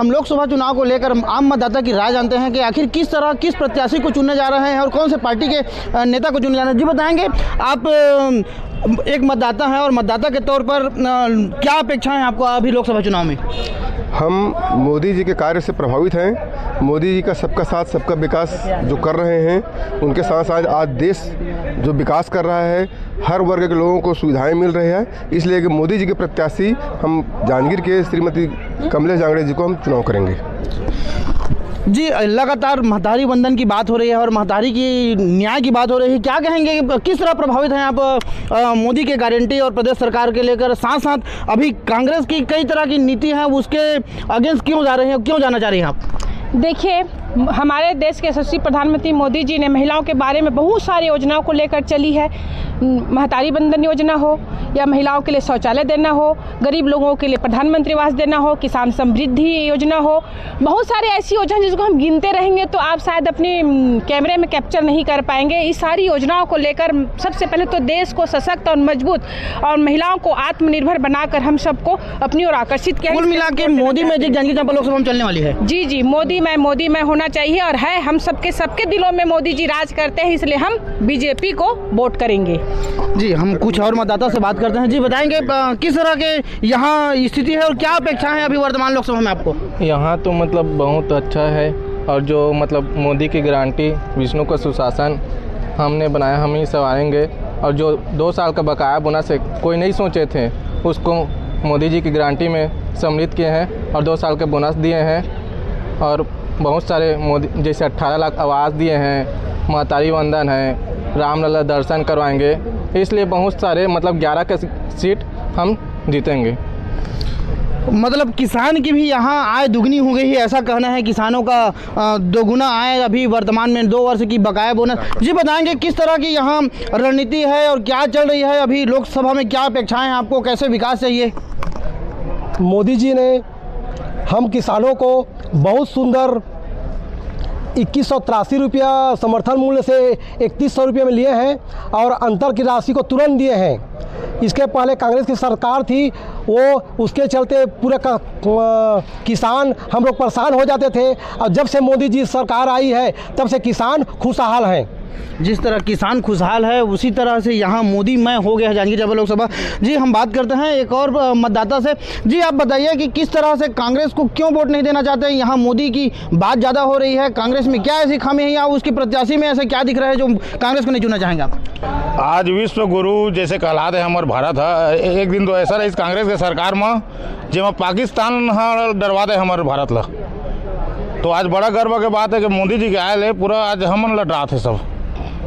हम लोकसभा चुनाव को लेकर आम मतदाता की राय जानते हैं कि आखिर किस तरह किस प्रत्याशी को चुनने जा रहे हैं और कौन से पार्टी के नेता को चुनने जा रहे हैं। जी बताएंगे, आप एक मतदाता हैं और मतदाता के तौर पर क्या अपेक्षाएं हैं आपको अभी लोकसभा चुनाव में? हम मोदी जी के कार्य से प्रभावित हैं। मोदी जी का सबका साथ सबका विकास जो कर रहे हैं, उनके साथ साथ आज देश जो विकास कर रहा है, हर वर्ग के लोगों को सुविधाएं मिल रही है। इसलिए कि मोदी जी के प्रत्याशी हम जांजगीर के श्रीमती कमलेश जांगड़े जी को हम चुनाव करेंगे। जी, लगातार महतारी वंदन की बात हो रही है और महतारी की न्याय की बात हो रही है। क्या कहेंगे, किस तरह प्रभावित हैं आप मोदी के गारंटी और प्रदेश सरकार के लेकर? साथ साथ अभी कांग्रेस की कई तरह की नीति है, उसके अगेंस्ट क्यों जा रहे हैं, क्यों जाना चाह रही हैं आप? देखिए, हमारे देश के यशस्वी प्रधानमंत्री मोदी जी ने महिलाओं के बारे में बहुत सारी योजनाओं को लेकर चली है। महतारी बंधन योजना हो या महिलाओं के लिए शौचालय देना हो, गरीब लोगों के लिए प्रधानमंत्री आवास देना हो, किसान समृद्धि योजना हो, बहुत सारी ऐसी योजना जिसको हम गिनते रहेंगे तो आप शायद अपने कैमरे में कैप्चर नहीं कर पाएंगे। इस सारी योजनाओं को लेकर सबसे पहले तो देश को सशक्त और मजबूत और महिलाओं को आत्मनिर्भर बनाकर हम सबको अपनी ओर आकर्षित किया। कुल मिला के मोदी मैजिक जांजगीर चांपा लोकसभा में चलने वाली है। जी, मोदी में होना चाहिए और है। हम सबके दिलों में मोदी जी राज करते हैं, इसलिए हम बीजेपी को वोट करेंगे। जी, हम कुछ और मतदाता से बात करते हैं। जी बताएंगे, किस तरह के यहाँ स्थिति है और क्या अपेक्षा है अभी वर्तमान लोकसभा में आपको? यहाँ तो मतलब बहुत अच्छा है और जो मतलब मोदी की गारंटी, विष्णु का सुशासन हमने बनाया, हम ही संवारेंगे। और जो 2 साल का बकाया बोनस से कोई नहीं सोचे थे, उसको मोदी जी की गारंटी में सम्मिलित किए हैं और 2 साल के बोनस दिए हैं। और बहुत सारे मोदी जैसे 18 लाख आवास दिए हैं, महतारी वंदन है, रामलला दर्शन करवाएंगे। इसलिए बहुत सारे मतलब 11 के सीट हम जीतेंगे। मतलब किसान की भी यहाँ आय दुगनी हो गई है, ऐसा कहना है किसानों का 2 गुना आय अभी वर्तमान में 2 वर्ष की बकाया बोनस। जी बताएंगे, किस तरह की यहाँ रणनीति है और क्या चल रही है अभी लोकसभा में? क्या अपेक्षाएं हैं आपको, कैसे विकास चाहिए? मोदी जी ने हम किसानों को बहुत सुंदर 2183 रुपया समर्थन मूल्य से 3100 रुपये में लिए हैं और अंतर की राशि को तुरंत दिए हैं। इसके पहले कांग्रेस की सरकार थी, वो उसके चलते पूरे किसान हम लोग परेशान हो जाते थे। और जब से मोदी जी सरकार आई है तब से किसान खुशहाल हैं। जिस तरह किसान खुशहाल है उसी तरह से यहाँ मोदी मैं हो गया है जांजगीर चांपा लोकसभा। जी, हम बात करते हैं एक और मतदाता से। जी, आप बताइए कि किस तरह से कांग्रेस को क्यों वोट नहीं देना चाहते हैं? यहाँ मोदी की बात ज़्यादा हो रही है, कांग्रेस में क्या ऐसी खामी है या उसकी प्रत्याशी में ऐसे क्या दिख रहा है जो कांग्रेस को नहीं चुनना चाहेंगे आप? आज विश्व गुरु जैसे कहलाते हैं हमारे भारत है, एक दिन तो ऐसा रहा इस कांग्रेस के सरकार में जो पाकिस्तान डरवा दे हमारे भारत ला। तो आज बड़ा गर्व की बात है कि मोदी जी के आए ले पूरा आज हम लड़ रहा थे, सब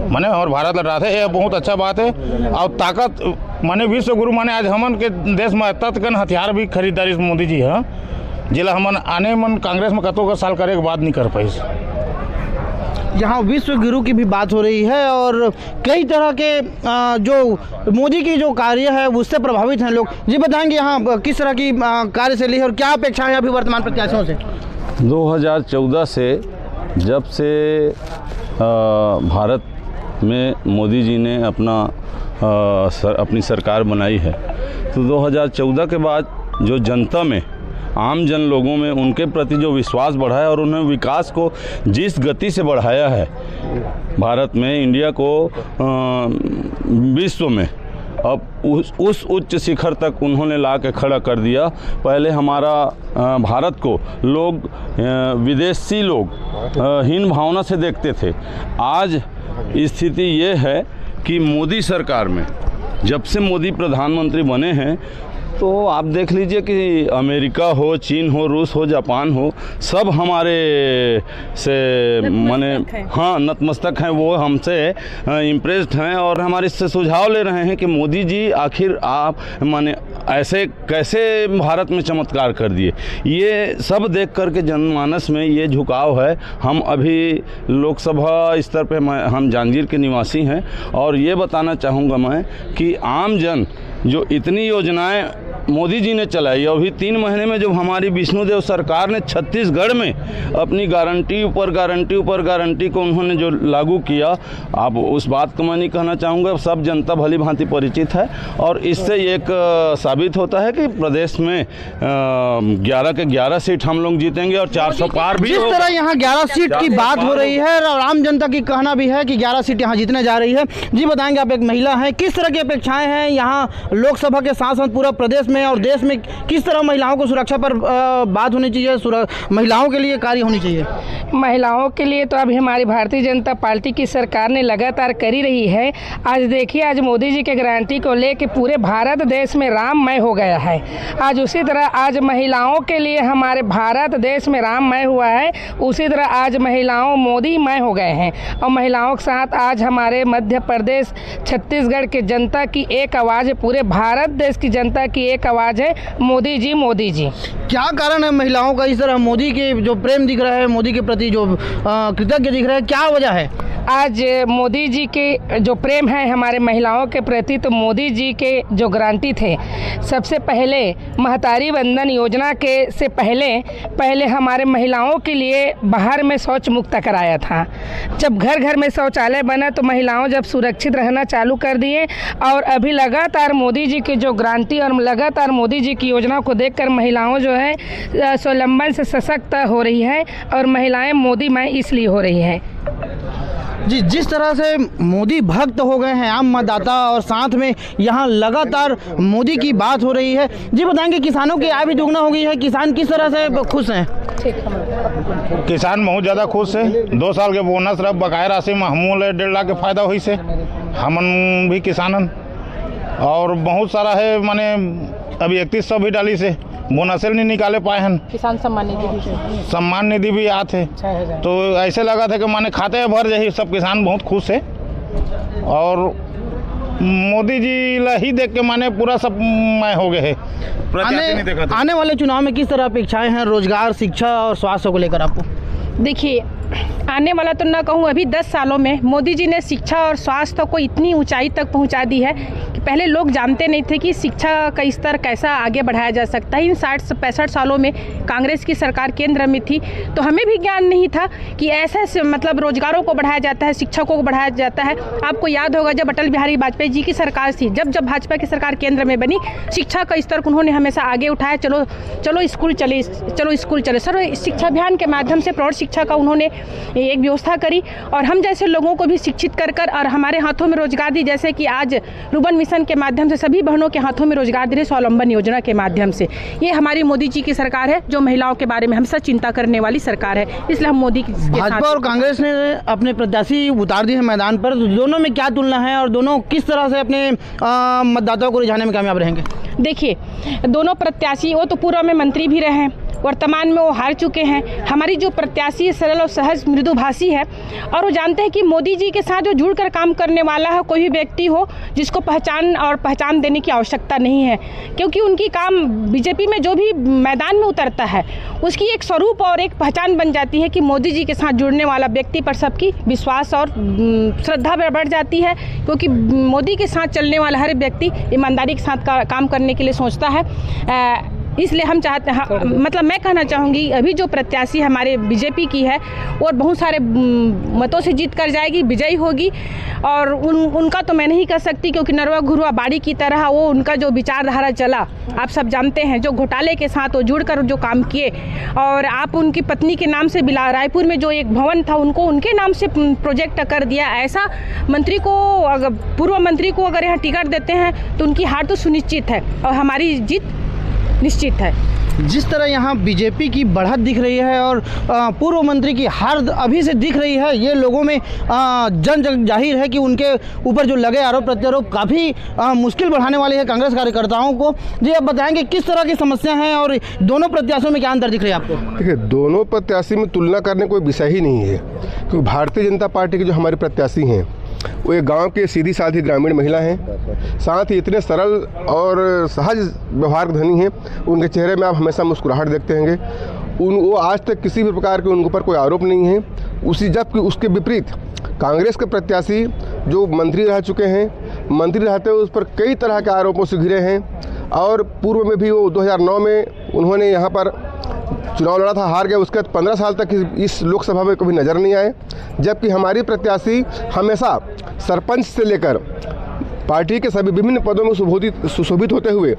माने और भारत लड़ रहा था। ये बहुत अच्छा बात है। और ताकत माने विश्व गुरु माने आज हमन के देश में तत्कन हथियार भी खरीदारी मोदी जी है, जिला हमन आने मन कांग्रेस में कतों का साल करे के बाद नहीं कर पाई। यहाँ विश्व गुरु की भी बात हो रही है और कई तरह के जो मोदी की जो कार्य है उससे प्रभावित हैं लोग। जी बताएंगे, यहाँ किस तरह की कार्यशैली है और क्या अपेक्षा है अभी वर्तमान प्रत्याशियों से? 2014 से जब से भारत में मोदी जी ने अपनी सरकार बनाई है, तो 2014 के बाद जो जनता में, आम जन लोगों में उनके प्रति जो विश्वास बढ़ा है और उन्होंने विकास को जिस गति से बढ़ाया है भारत में, इंडिया को विश्व में अब उस उच्च शिखर तक उन्होंने ला के खड़ा कर दिया। पहले हमारा भारत को लोग, विदेशी लोग हीन भावना से देखते थे। आज स्थिति ये है कि मोदी सरकार में जब से मोदी प्रधानमंत्री बने हैं तो आप देख लीजिए कि अमेरिका हो, चीन हो, रूस हो, जापान हो, सब हमारे से माने हाँ नतमस्तक हैं, वो हमसे इम्प्रेस्ड हैं और हमारे इससे सुझाव ले रहे हैं कि मोदी जी आखिर आप माने ऐसे कैसे भारत में चमत्कार कर दिए। ये सब देख कर के जनमानस में ये झुकाव है। हम अभी लोकसभा स्तर पे हम जांजगीर के निवासी हैं और ये बताना चाहूँगा मैं कि आम जन जो इतनी योजनाएं मोदी जी ने चलाई। अभी 3 महीने में जब हमारी विष्णुदेव सरकार ने छत्तीसगढ़ में अपनी गारंटी ऊपर गारंटी को उन्होंने जो लागू किया, अब उस बात को मैं नहीं कहना चाहूँगा, सब जनता भली भांति परिचित है। और इससे एक साबित होता है कि प्रदेश में 11 के 11 सीट हम लोग जीतेंगे और 400 पार भी। जिस तरह यहाँ 11 सीट की बात हो रही है और आम जनता की कहना भी है कि 11 सीट यहाँ जीतने जा रही है। जी बताएंगे, आप एक महिला हैं, किस तरह की अपेक्षाएं हैं यहाँ लोकसभा के साथ साथ पूरा प्रदेश में और देश में, किस तरह महिलाओं को सुरक्षा पर बात होनी चाहिए, महिलाओं के लिए कार्य होनी चाहिए? महिलाओं के लिए तो अभी हमारी भारतीय जनता पार्टी की सरकार ने लगातार करी रही है। आज देखिए, आज मोदी जी के गारंटी को लेकर पूरे भारत देश में राममय हो गया है। आज उसी तरह आज महिलाओं के लिए हमारे भारत देश में राममय हुआ है, उसी तरह आज महिलाओं मोदीमय हो गए हैं। और महिलाओं के साथ आज हमारे मध्य प्रदेश छत्तीसगढ़ के जनता की एक आवाज़ है, पूरे भारत देश की जनता की एक आवाज़ है, मोदी जी मोदी जी। क्या कारण है महिलाओं का इस तरह मोदी के जो प्रेम दिख रहा है, मोदी के प्रति जो कृतज्ञ दिख रहा है, क्या वजह है? आज मोदी जी के जो प्रेम है हमारे महिलाओं के प्रति, तो मोदी जी के जो गारंटी थे, सबसे पहले महतारी वंदन योजना के से पहले हमारे महिलाओं के लिए बाहर में शौच मुक्त कराया था। जब घर घर में शौचालय बना तो महिलाओं जब सुरक्षित रहना चालू कर दिए। और अभी लगातार मोदी जी की जो गारंटी और लगातार मोदी जी की योजना को देखकर महिलाओं जो है स्वावलंबन से सशक्त हो रही है और महिलाएं मोदीमय इसलिए हो रही है। जी, जिस तरह से मोदी भक्त हो गए हैं आम मतदाता और साथ में यहाँ लगातार मोदी की बात हो रही है। जी बताएंगे, किसानों की आय भी दुगना हो गई है, किसान किस तरह से खुश हैं? किसान बहुत ज़्यादा खुश है। 2 साल के बोनस रह बकाया राशि में हमूल 1.5 लाख के फायदा हुई से हमन भी किसानन, और बहुत सारा है, माने अभी 3100 भी डाली से बोनस नहीं निकाले पाए हैं। किसान सम्मान निधि भी आते, तो ऐसे लगा था कि माने खाते भर जाही। सब किसान बहुत खुश है और मोदी जी ला ही देख के माने पूरा सब मैं हो गए है। आने वाले चुनाव में किस तरह अपेक्षाएं हैं रोजगार, शिक्षा और स्वास्थ्य को लेकर आपको? देखिए, आने वाला तो ना कहूँ, अभी 10 सालों में मोदी जी ने शिक्षा और स्वास्थ्य को इतनी ऊंचाई तक पहुंचा दी है कि पहले लोग जानते नहीं थे कि शिक्षा का स्तर कैसा आगे बढ़ाया जा सकता है। इन 60-65 सालों में कांग्रेस की सरकार केंद्र में थी, तो हमें भी ज्ञान नहीं था कि ऐसे मतलब रोजगारों को बढ़ाया जाता है, शिक्षकों को बढ़ाया जाता है। आपको याद होगा, जब अटल बिहारी वाजपेयी जी की सरकार थी, जब भाजपा की सरकार केंद्र में बनी, शिक्षा का स्तर उन्होंने हमेशा आगे उठाया। चलो स्कूल चले। सर्व शिक्षा अभियान के माध्यम से प्रौढ़ शिक्षा का उन्होंने एक व्यवस्था करी और हम जैसे लोगों को भी शिक्षित कर और हमारे हाथों में रोजगार दी। जैसे कि आज रुबन मिशन के माध्यम से सभी बहनों के हाथों में रोजगार दे रहे, स्वावलंबन योजना के माध्यम से। ये हमारी मोदी जी की सरकार है, जो महिलाओं के बारे में हमेशा चिंता करने वाली सरकार है। इसलिए हम मोदी भाजपा और कांग्रेस ने अपने प्रत्याशी उतार दिए हैं मैदान पर, दोनों में क्या तुलना है और दोनों किस तरह से अपने मतदाताओं को रिझाने में कामयाब रहेंगे? देखिए, दोनों प्रत्याशी, वो तो पूर्व में मंत्री भी रहे हैं, वर्तमान में वो हार चुके हैं। हमारी जो प्रत्याशी सरल और सहज मृदुभाषी है और वो जानते हैं कि मोदी जी के साथ जो जुड़कर काम करने वाला है, कोई भी व्यक्ति हो जिसको पहचान देने की आवश्यकता नहीं है, क्योंकि उनकी काम बीजेपी में जो भी मैदान में उतरता है उसकी एक स्वरूप और एक पहचान बन जाती है कि मोदी जी के साथ जुड़ने वाला व्यक्ति पर सबकी विश्वास और श्रद्धा बढ़ जाती है, क्योंकि मोदी के साथ चलने वाला हर व्यक्ति ईमानदारी के साथ काम करने के लिए सोचता है। इसलिए हम चाहते हैं, मतलब मैं कहना चाहूँगी, अभी जो प्रत्याशी हमारे बीजेपी की है और बहुत सारे मतों से जीत कर जाएगी, विजयी होगी। और उनका तो मैं नहीं कह सकती, क्योंकि नरवा घुरवा बाड़ी की तरह वो उनका जो विचारधारा चला, आप सब जानते हैं, जो घोटाले के साथ वो जुड़कर जो काम किए। और आप उनकी पत्नी के नाम से बिला रायपुर में जो एक भवन था उनको उनके नाम से प्रोजेक्ट कर दिया। ऐसा मंत्री को, अगर पूर्व मंत्री को अगर यहाँ टिकट देते हैं तो उनकी हार तो सुनिश्चित है और हमारी जीत निश्चित है। जिस तरह यहाँ बीजेपी की बढ़त दिख रही है और पूर्व मंत्री की हार अभी से दिख रही है, ये लोगों में जन जाहिर है कि उनके ऊपर जो लगे आरोप प्रत्यारोप काफ़ी मुश्किल बढ़ाने वाली है कांग्रेस कार्यकर्ताओं को। जी आप बताएंगे किस तरह की समस्या है और दोनों प्रत्याशियों में क्या अंतर दिख रही है आपको? देखिए, दोनों प्रत्याशी में तुलना करने कोई विषय ही नहीं है, क्योंकि भारतीय जनता पार्टी के जो हमारे प्रत्याशी हैं वो एक गांव के सीधी साधी ग्रामीण महिला हैं, साथ ही इतने सरल और सहज व्यवहार धनी हैं। उनके चेहरे में आप हमेशा मुस्कुराहट देखते होंगे। वो आज तक किसी भी प्रकार के उनके ऊपर कोई आरोप नहीं है। जबकि उसके विपरीत कांग्रेस के प्रत्याशी जो मंत्री रह चुके हैं, मंत्री रहते हुए उस पर कई तरह के आरोपों से घिरे हैं। और पूर्व में भी वो 2009 में उन्होंने यहाँ पर चुनाव लड़ा था, हार गए। उसके बाद 15 साल तक इस लोकसभा में कभी नज़र नहीं आए, जबकि हमारी प्रत्याशी हमेशा सरपंच से लेकर पार्टी के सभी विभिन्न पदों में सुशोभित होते हुए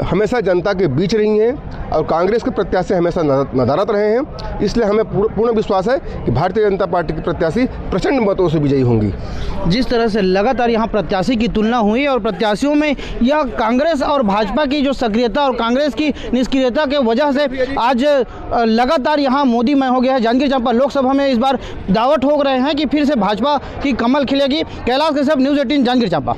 हमेशा जनता के बीच रही हैं और कांग्रेस के प्रत्याशी हमेशा नदारत रहे हैं। इसलिए हमें पूर्ण विश्वास है कि भारतीय जनता पार्टी की प्रत्याशी प्रचंड मतों से विजयी होंगी। जिस तरह से लगातार यहाँ प्रत्याशी की तुलना हुई और प्रत्याशियों में यह कांग्रेस और भाजपा की जो सक्रियता और कांग्रेस की निष्क्रियता के वजह से आज लगातार यहाँ मोदी मय हो गया है। जांजगीर चांपा लोकसभा में इस बार दावत ठोक रहे हैं कि फिर से भाजपा की कमल खिलेगी। कैलाश कश्यप, न्यूज़ 18, जांजगीर चांपा।